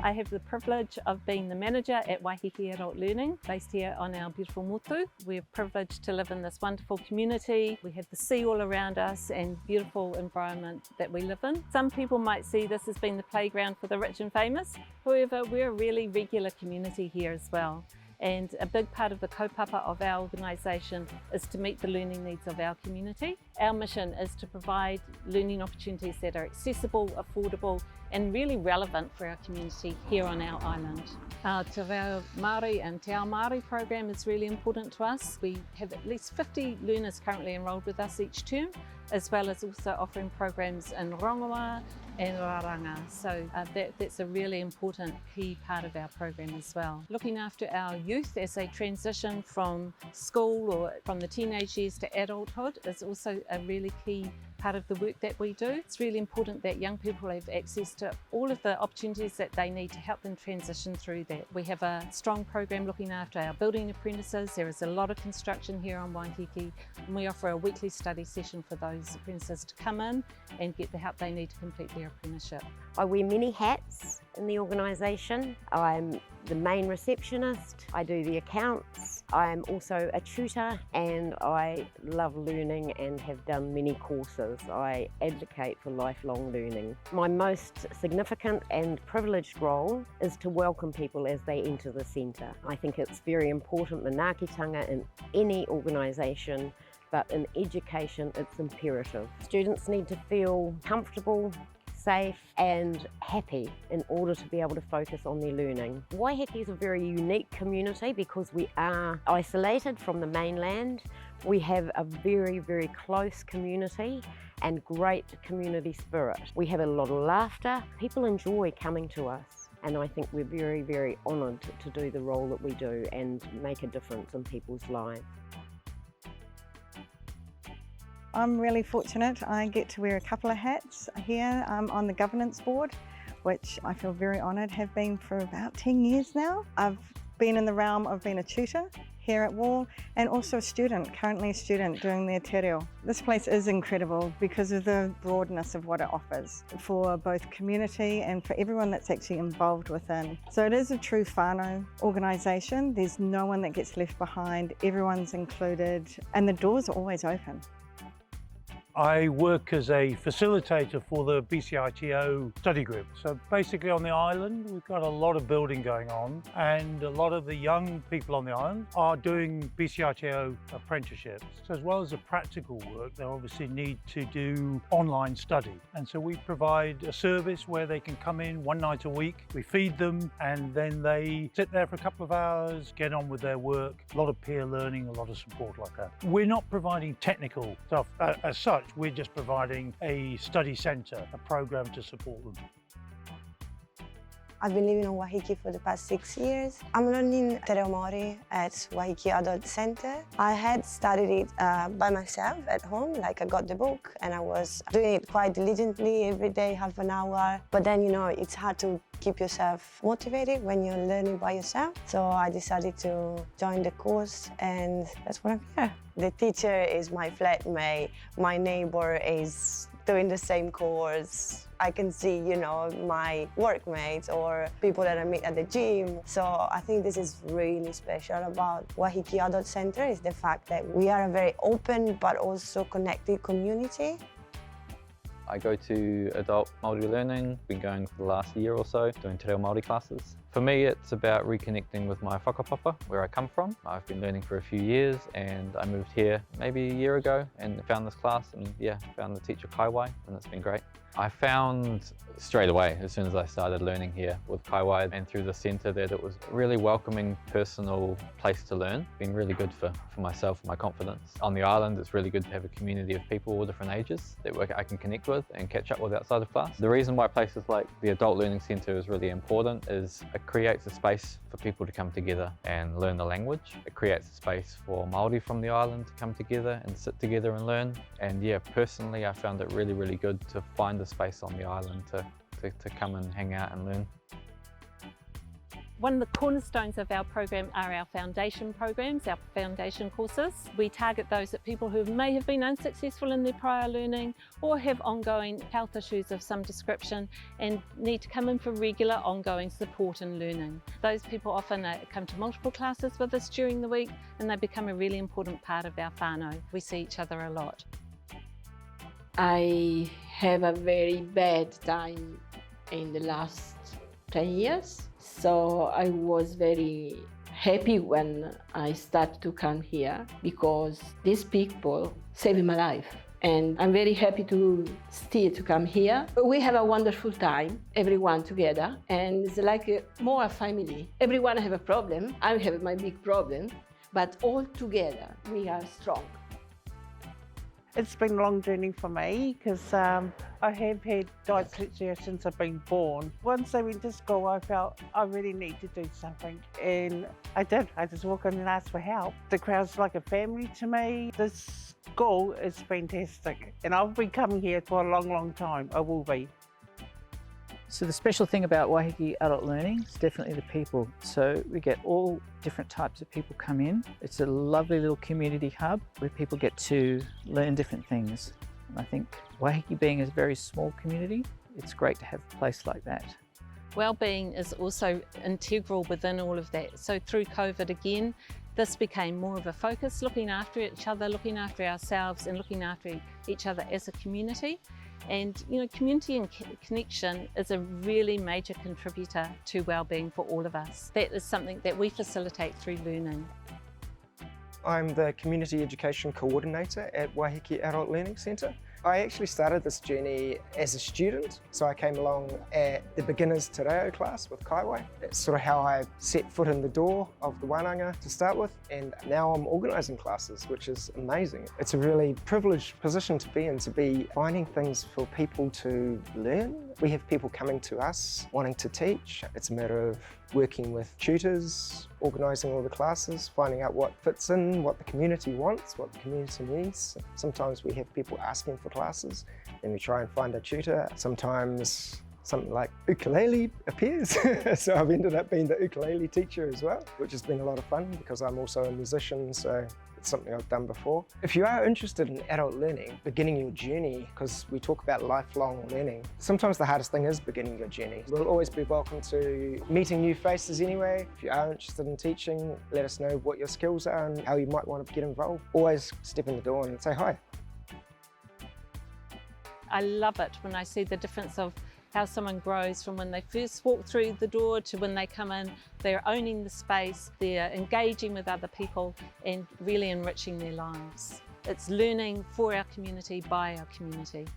I have the privilege of being the manager at Waiheke Adult Learning, based here on our beautiful motu. We're privileged to live in this wonderful community. We have the sea all around us and beautiful environment that we live in. Some people might see this as being the playground for the rich and famous. However, we're a really regular community here as well. And a big part of the kaupapa of our organisation is to meet the learning needs of our community. Our mission is to provide learning opportunities that are accessible, affordable and really relevant for our community here on our island. Our Te Reo Māori and Te Ao Māori program is really important to us. We have at least 50 learners currently enrolled with us each term, as well as also offering programs in Rongoa and Raranga. So that's a really important key part of our program as well. Looking after our youth as they transition from school or from the teenage years to adulthood is also a really key part of the work that we do. It's really important that young people have access to all of the opportunities that they need to help them transition through that. We have a strong program looking after our building apprentices. There is a lot of construction here on Waiheke, and we offer a weekly study session for those apprentices to come in and get the help they need to complete their apprenticeship. I wear many hats in the organisation. I'm the main receptionist, I do the accounts, I'm also a tutor, and I love learning and have done many courses. I advocate for lifelong learning. My most significant and privileged role is to welcome people as they enter the centre. I think it's very important, the ngākitanga in any organisation, but in education it's imperative. Students need to feel comfortable, safe and happy in order to be able to focus on their learning. Waiheke is a very unique community because we are isolated from the mainland. We have a very, very close community and great community spirit. We have a lot of laughter. People enjoy coming to us, and I think we're very, very honoured to do the role that we do and make a difference in people's lives. I'm really fortunate. I get to wear a couple of hats here on the governance board, which I feel very honoured, have been for about 10 years now. I've been in the realm of being a tutor here at Wall and also a student, currently a student doing their te reo. This place is incredible because of the broadness of what it offers for both community and for everyone that's actually involved within. So it is a true whānau organisation. There's no one that gets left behind, everyone's included and the doors are always open. I work as a facilitator for the BCITO study group. So basically on the island, we've got a lot of building going on and a lot of the young people on the island are doing BCITO apprenticeships. So as well as the practical work, they obviously need to do online study. And so we provide a service where they can come in one night a week, we feed them and then they sit there for a couple of hours, get on with their work. A lot of peer learning, a lot of support like that. We're not providing technical stuff as such. We're just providing a study centre, a programme to support them. I've been living on Waiheke for the past 6 years. I'm learning Te Reo Māori at Waiheke Adult Centre. I had studied it by myself at home, like I got the book and I was doing it quite diligently every day, half an hour. But then, you know, it's hard to keep yourself motivated when you're learning by yourself. So I decided to join the course and that's what I'm here. The teacher is my flatmate, my neighbour is doing the same course. I can see, you know, my workmates or people that I meet at the gym. So I think this is really special about Waiheke Adult Centre is the fact that we are a very open but also connected community. I go to Adult Māori Learning, been going for the last year or so, doing Te Reo Māori classes. For me, it's about reconnecting with my whakapapa, where I come from. I've been learning for a few years and I moved here maybe a year ago and found this class and found the teacher Kaiwai and it's been great. I found straight away, as soon as I started learning here with Kaiwai and through the centre, that it was a really welcoming, personal place to learn. It's been really good for myself, my confidence. On the island, it's really good to have a community of people all different ages that I can connect with and catch up with outside of class. The reason why places like the Adult Learning Centre is really important is it creates a space for people to come together and learn the language. It creates a space for Māori from the island to come together and sit together and learn. And yeah, personally, I found it really, really good to find a space on the island to come and hang out and learn. One of the cornerstones of our program are our foundation programs, our foundation courses. We target those at people who may have been unsuccessful in their prior learning or have ongoing health issues of some description and need to come in for regular ongoing support in learning. Those people often come to multiple classes with us during the week and they become a really important part of our whānau. We see each other a lot. I have a very bad time in the last 10 years. So I was very happy when I started to come here because these people saved my life. And I'm very happy to still to come here. We have a wonderful time, everyone together, and it's like more a family. Everyone have a problem. I have my big problem, but all together we are strong. It's been a long journey for me because I have had dyslexia since I've been born. Once I went to school, I felt I really need to do something, and I did. I just walked in and asked for help. The crowd's like a family to me. This school is fantastic, and I've been coming here for a long, long time. I will be. So the special thing about Waiheke Adult Learning is definitely the people. So we get all different types of people come in. It's a lovely little community hub where people get to learn different things. And I think Waiheke being a very small community, it's great to have a place like that. Wellbeing is also integral within all of that. So through COVID again, this became more of a focus, looking after each other, looking after ourselves and looking after each other as a community. And you know, community and connection is a really major contributor to wellbeing for all of us. That is something that we facilitate through learning. I'm the Community Education Coordinator at Waiheke Adult Learning Centre. I actually started this journey as a student, so I came along at the beginners te reo class with Kaiwai. That's sort of how I set foot in the door of the wānanga to start with, and now I'm organising classes, which is amazing. It's a really privileged position to be in, to be finding things for people to learn. We have people coming to us wanting to teach. It's a matter of working with tutors, organising all the classes, finding out what fits in, what the community wants, what the community needs. Sometimes we have people asking for classes and we try and find a tutor. Sometimes something like ukulele appears. So I've ended up being the ukulele teacher as well, which has been a lot of fun because I'm also a musician, so it's something I've done before. If you are interested in adult learning, beginning your journey, because we talk about lifelong learning, sometimes the hardest thing is beginning your journey. We'll always be welcome to meeting new faces anyway. If you are interested in teaching, let us know what your skills are and how you might want to get involved. Always step in the door and say hi. I love it when I see the difference of how someone grows from when they first walk through the door to when they come in. They're owning the space, they're engaging with other people and really enriching their lives. It's learning for our community, by our community.